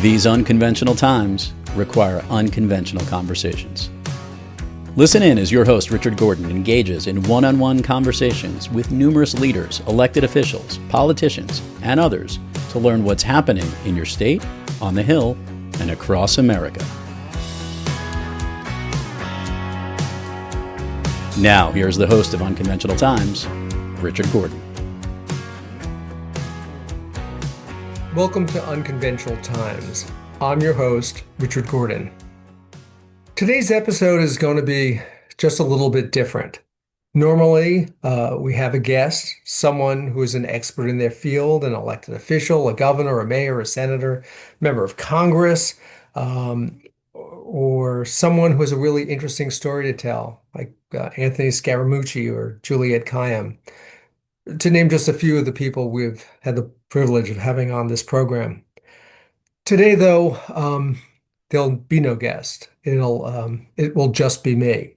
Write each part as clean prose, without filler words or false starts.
These unconventional times require unconventional conversations. Listen in as your host, Richard Gordon, engages in one-on-one conversations with numerous leaders, elected officials, politicians, and others to learn what's happening in your state, on the Hill, and across America. Now, here's the host of Unconventional Times, Richard Gordon. Welcome to Unconventional Times. I'm your host, Richard Gordon. Today's episode is going to be just a little bit different. Normally, we have a guest, someone who is an expert in their field, an elected official, a governor, a mayor, a senator, member of Congress, or someone who has a really interesting story to tell, like Anthony Scaramucci or Juliette Kayyem, to name just a few of the people we've had the privilege of having on this program. Today, though, there'll be no guest. It will just be me.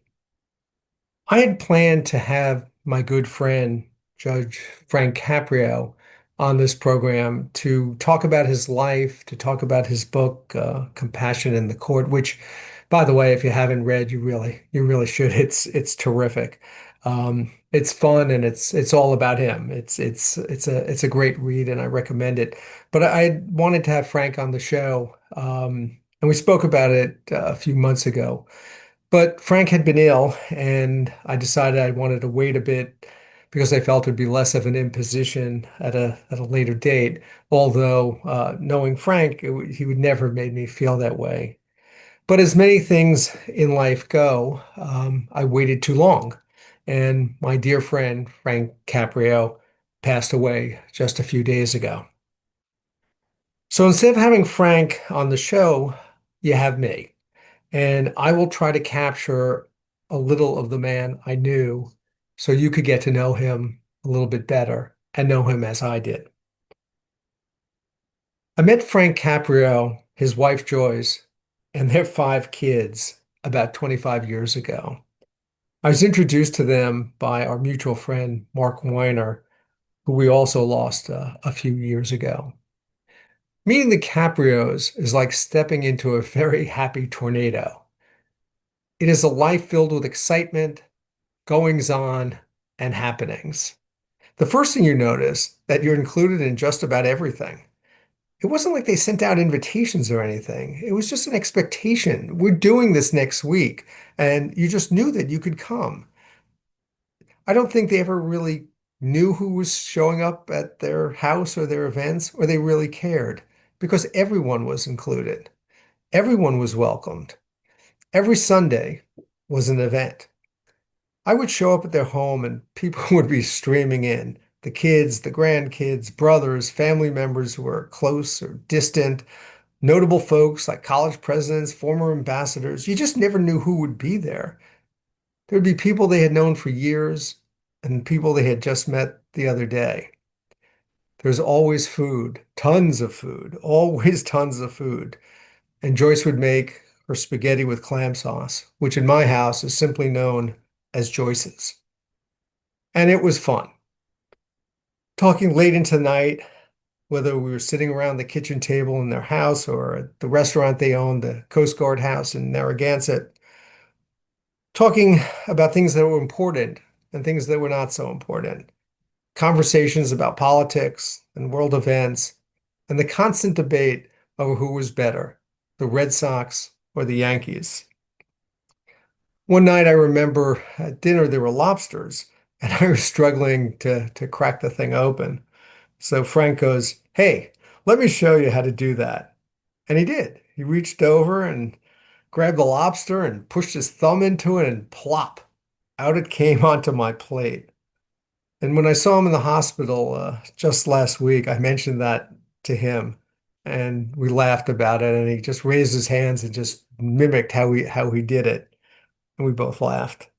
I had planned to have my good friend, Judge Frank Caprio, on this program to talk about his life, to talk about his book, Compassion in the Court, which, by the way, if you haven't read, you really should. It's terrific. It's fun and it's all about him. It's a great read and I recommend it. But I wanted to have Frank on the show, and we spoke about it a few months ago. But Frank had been ill, and I decided I wanted to wait a bit because I felt it'd be less of an imposition at a later date. Although knowing Frank, he would never have made me feel that way. But as many things in life go, I waited too long. And my dear friend, Frank Caprio, passed away just a few days ago. So instead of having Frank on the show, you have me. And I will try to capture a little of the man I knew so you could get to know him a little bit better and know him as I did. I met Frank Caprio, his wife Joyce, and their 5 kids about 25 years ago. I was introduced to them by our mutual friend, Mark Weiner, who we also lost a few years ago. Meeting the Caprios is like stepping into a very happy tornado. It is a life filled with excitement, goings-on, and happenings. The first thing you notice that you're included in just about everything. It wasn't like they sent out invitations or anything. It was just an expectation. We're doing this next week, and you just knew that you could come. I don't think they ever really knew who was showing up at their house or their events, or they really cared, because everyone was included. Everyone was welcomed. Every Sunday was an event. I would show up at their home and people would be streaming in. The kids, the grandkids, brothers, family members who were close or distant, notable folks like college presidents, former ambassadors. You just never knew who would be there. There would be people they had known for years and people they had just met the other day. There's always food, tons of food, always tons of food. And Joyce would make her spaghetti with clam sauce, which in my house is simply known as Joyce's. And it was fun. Talking late into the night, whether we were sitting around the kitchen table in their house or at the restaurant they owned, the Coast Guard House in Narragansett, talking about things that were important and things that were not so important. Conversations about politics and world events, and the constant debate over who was better, the Red Sox or the Yankees. One night I remember at dinner there were lobsters, and I was struggling to crack the thing open. So Frank goes, "Hey, let me show you how to do that." And he did. He reached over and grabbed the lobster and pushed his thumb into it and plop, out it came onto my plate. And when I saw him in the hospital just last week, I mentioned that to him and we laughed about it. And he just raised his hands and just mimicked how he did it. And we both laughed.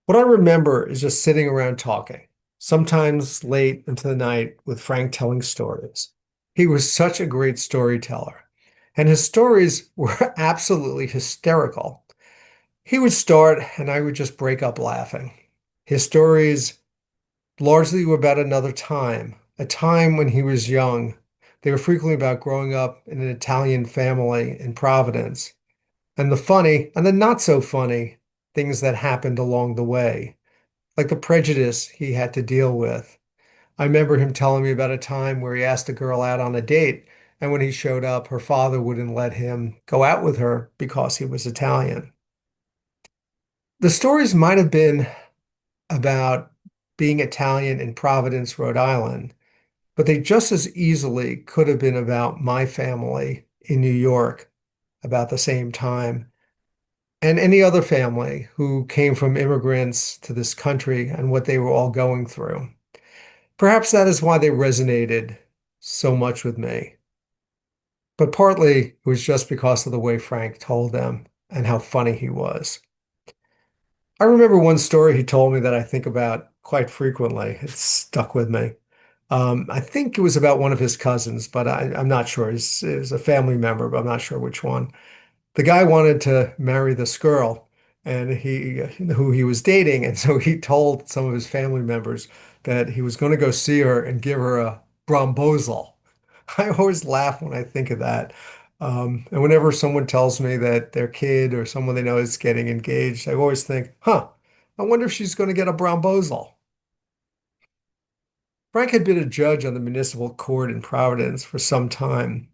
What I remember is just sitting around talking, sometimes late into the night with Frank telling stories. He was such a great storyteller, and his stories were absolutely hysterical. He would start, and I would just break up laughing. His stories largely were about another time, a time when he was young, They were frequently about growing up in an Italian family in Providence and the funny and the not so funny things that happened along the way, like the prejudice he had to deal with. I remember him telling me about a time where he asked a girl out on a date, and when he showed up, her father wouldn't let him go out with her because he was Italian. The stories might have been about being Italian in Providence, Rhode Island, but they just as easily could have been about my family in New York about the same time, and any other family who came from immigrants to this country and what they were all going through. Perhaps that is why they resonated so much with me. But partly it was just because of the way Frank told them and how funny he was. I remember one story he told me that I think about quite frequently. It stuck with me. I think it was about one of his cousins, but I'm not sure. He's a family member, but I'm not sure which one. The guy wanted to marry this girl and who he was dating, and so he told some of his family members that he was going to go see her and give her a brombozel. I always laugh when I think of that. And whenever someone tells me that their kid or someone they know is getting engaged, I always think, huh, I wonder if she's going to get a brombozel. Frank had been a judge on the municipal court in Providence for some time,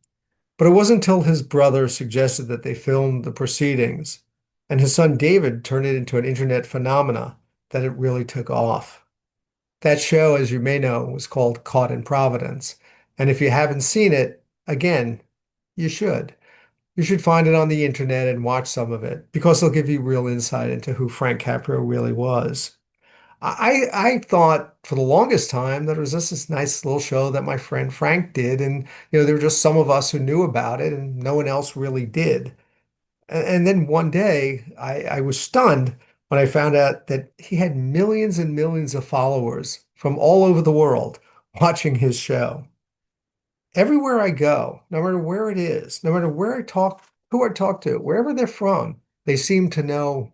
but it wasn't until his brother suggested that they film the proceedings and his son David turned it into an internet phenomena that it really took off. That show, as you may know, was called Caught in Providence. And if you haven't seen it, again, you should. You should find it on the internet and watch some of it because it'll give you real insight into who Frank Caprio really was. I thought for the longest time that it was just this nice little show that my friend Frank did, and there were just some of us who knew about it, and no one else really did. And then one day, I was stunned when I found out that he had millions and millions of followers from all over the world watching his show. Everywhere I go, no matter where it is, no matter where I talk, who I talk to, wherever they're from, they seem to know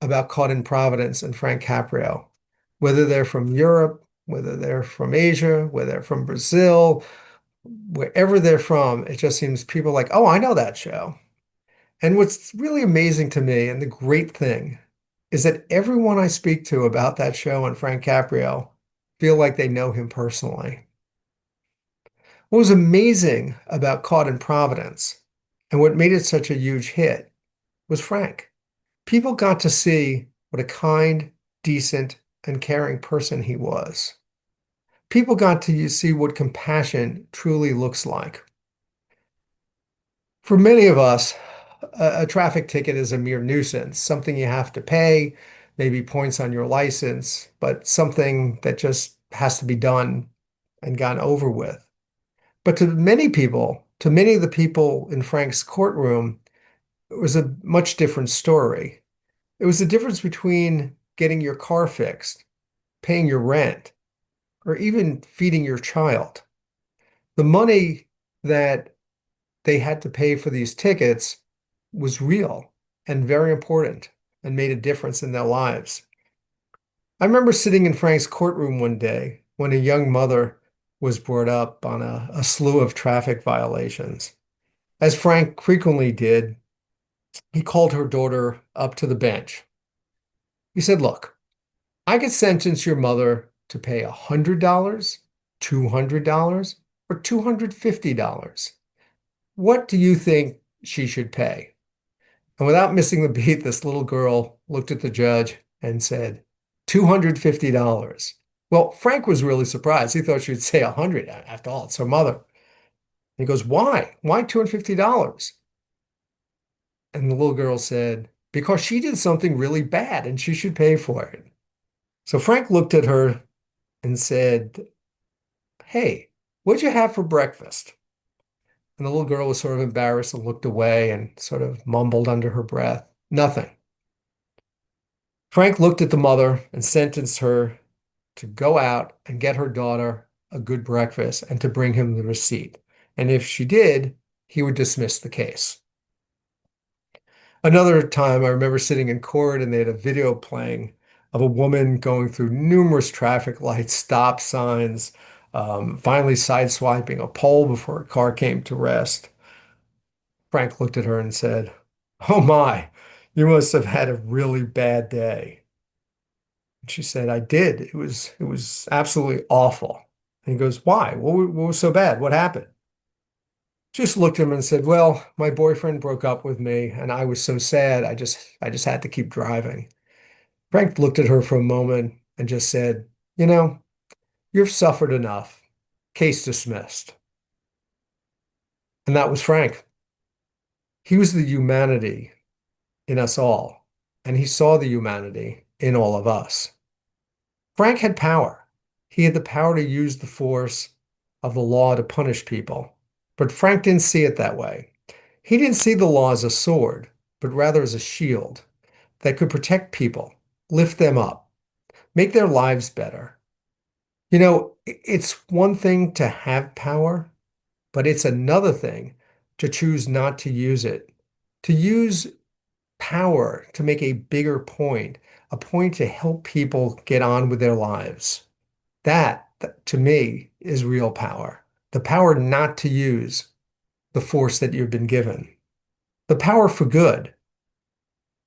about Caught in Providence and Frank Caprio, whether they're from Europe, whether they're from Asia, whether they're from Brazil, wherever they're from, it just seems people are like, oh, I know that show. And what's really amazing to me, and the great thing, is that everyone I speak to about that show and Frank Caprio feel like they know him personally. What was amazing about Caught in Providence and what made it such a huge hit was Frank. People got to see what a kind, decent, and caring person he was. People got to see what compassion truly looks like. For many of us, a traffic ticket is a mere nuisance, something you have to pay, maybe points on your license, but something that just has to be done and gotten over with. But to many people, to many of the people in Frank's courtroom, it was a much different story. It was the difference between getting your car fixed, paying your rent, or even feeding your child. The money that they had to pay for these tickets was real and very important and made a difference in their lives. I remember sitting in Frank's courtroom one day when a young mother was brought up on a slew of traffic violations. As Frank frequently did, he called her daughter up to the bench. He said, look, I could sentence your mother to pay $100, $200, or $250. What do you think she should pay? And without missing the beat, this little girl looked at the judge and said, $250. Well, Frank was really surprised. He thought she'd say 100. After all, it's her mother. He goes, why? Why $250? And the little girl said, because she did something really bad and she should pay for it. So Frank looked at her and said, hey, what'd you have for breakfast? And the little girl was sort of embarrassed and looked away and sort of mumbled under her breath, nothing. Frank looked at the mother and sentenced her to go out and get her daughter a good breakfast and to bring him the receipt. And if she did, he would dismiss the case. Another time, I remember sitting in court and they had a video playing of a woman going through numerous traffic lights, stop signs, finally sideswiping a pole before a car came to rest. Frank looked at her and said, "Oh my, you must have had a really bad day." And she said, "I did. It was absolutely awful." And he goes, "Why? What was so bad? What happened?" Just looked at him and said, "Well, my boyfriend broke up with me and I was so sad. I just had to keep driving." Frank looked at her for a moment and just said, "You know, you've suffered enough. Case dismissed." And that was Frank. He was the humanity in us all, and he saw the humanity in all of us. Frank had power. He had the power to use the force of the law to punish people. But Frank didn't see it that way. He didn't see the law as a sword, but rather as a shield that could protect people, lift them up, make their lives better. It's one thing to have power, but it's another thing to choose not to use it, to use power to make a bigger point, a point to help people get on with their lives. That, to me, is real power. The power not to use the force that you've been given. The power for good.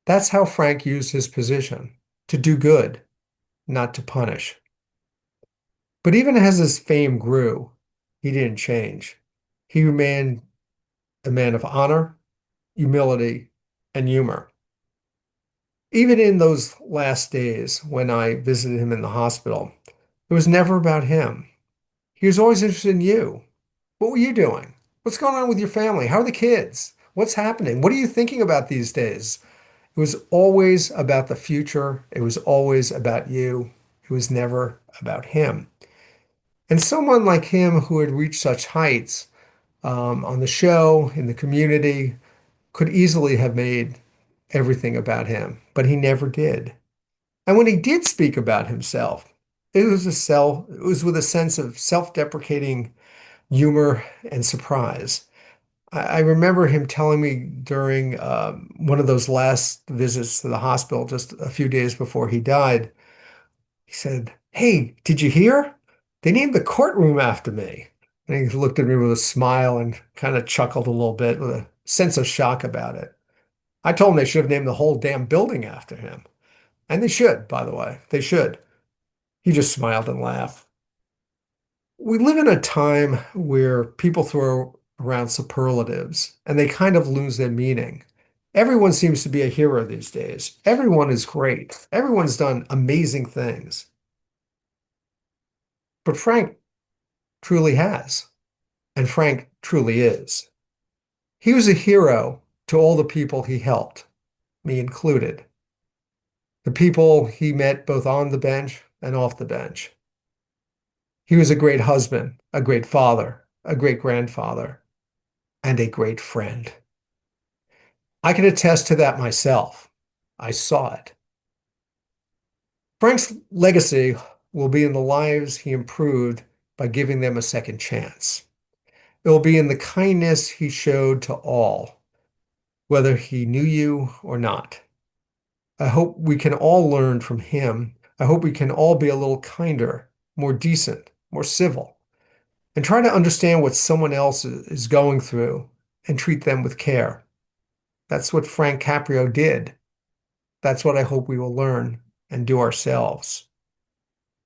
That's how Frank used his position, to do good, not to punish. But even as his fame grew, he didn't change. He remained a man of honor, humility, and humor. Even in those last days when I visited him in the hospital, it was never about him. He was always interested in you. What were you doing? What's going on with your family? How are the kids? What's happening? What are you thinking about these days? It was always about the future. It was always about you. It was never about him. And someone like him who had reached such heights on the show, in the community, could easily have made everything about him, but he never did. And when he did speak about himself, it was with a sense of self-deprecating humor and surprise. I remember him telling me during one of those last visits to the hospital, just a few days before he died, he said, "Hey, did you hear? They named the courtroom after me." And he looked at me with a smile and kind of chuckled a little bit with a sense of shock about it. I told him they should have named the whole damn building after him. And they should, by the way. They should. He just smiled and laughed. We live in a time where people throw around superlatives and they kind of lose their meaning. Everyone seems to be a hero these days. Everyone is great. Everyone's done amazing things. But Frank truly has, and Frank truly is. He was a hero to all the people he helped, me included, the people he met both on the bench and off the bench. He was a great husband, a great father, a great grandfather, and a great friend. I can attest to that myself. I saw it. Frank's legacy will be in the lives he improved by giving them a second chance. It will be in the kindness he showed to all, whether he knew you or not. I hope we can all learn from him. I hope we can all be a little kinder, more decent, more civil, and try to understand what someone else is going through and treat them with care. That's what Frank Caprio did. That's what I hope we will learn and do ourselves.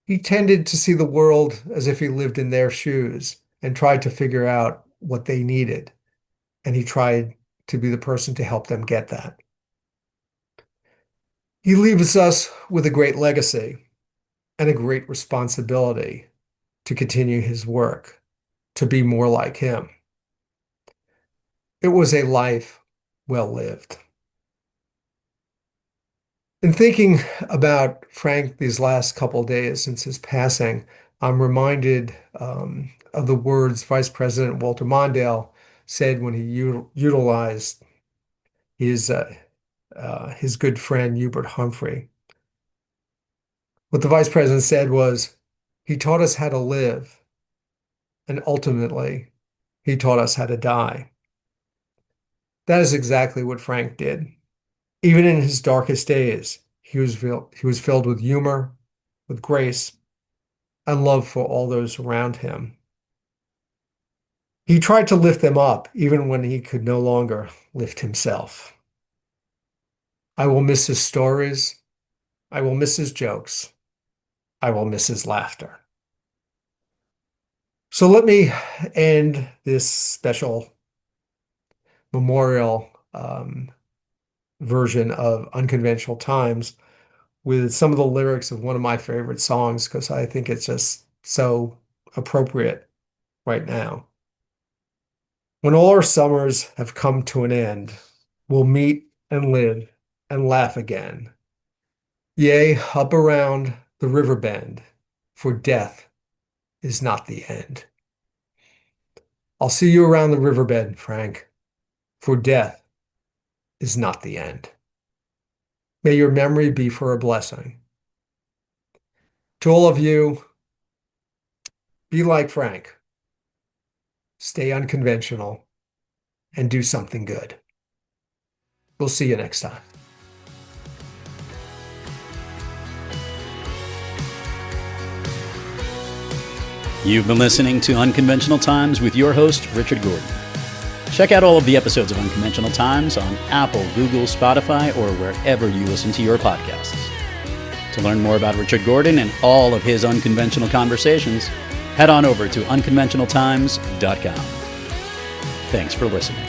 He tended to see the world as if he lived in their shoes and tried to figure out what they needed. And he tried to be the person to help them get that. He leaves us with a great legacy and a great responsibility to continue his work, to be more like him. It was a life well lived. In thinking about Frank these last couple of days since his passing, I'm reminded of the words Vice President Walter Mondale said when he utilized his his good friend Hubert Humphrey. What the Vice President said was, he taught us how to live, and ultimately, he taught us how to die. That is exactly what Frank did. Even in his darkest days, he was filled with humor, with grace, and love for all those around him. He tried to lift them up even when he could no longer lift himself. I will miss his stories. I will miss his jokes. I will miss his laughter. So let me end this special memorial version of Unconventional Times with some of the lyrics of one of my favorite songs because I think it's just so appropriate right now. When all our summers have come to an end, we'll meet and live and laugh again. Yea, up around the river bend, for death is not the end. I'll see you around the riverbed, Frank, for death is not the end. May your memory be for a blessing. To all of you, be like Frank, stay unconventional, and do something good. We'll see you next time. You've been listening to Unconventional Times with your host, Richard Gordon. Check out all of the episodes of Unconventional Times on Apple, Google, Spotify, or wherever you listen to your podcasts. To learn more about Richard Gordon and all of his unconventional conversations, head on over to unconventionaltimes.com. Thanks for listening.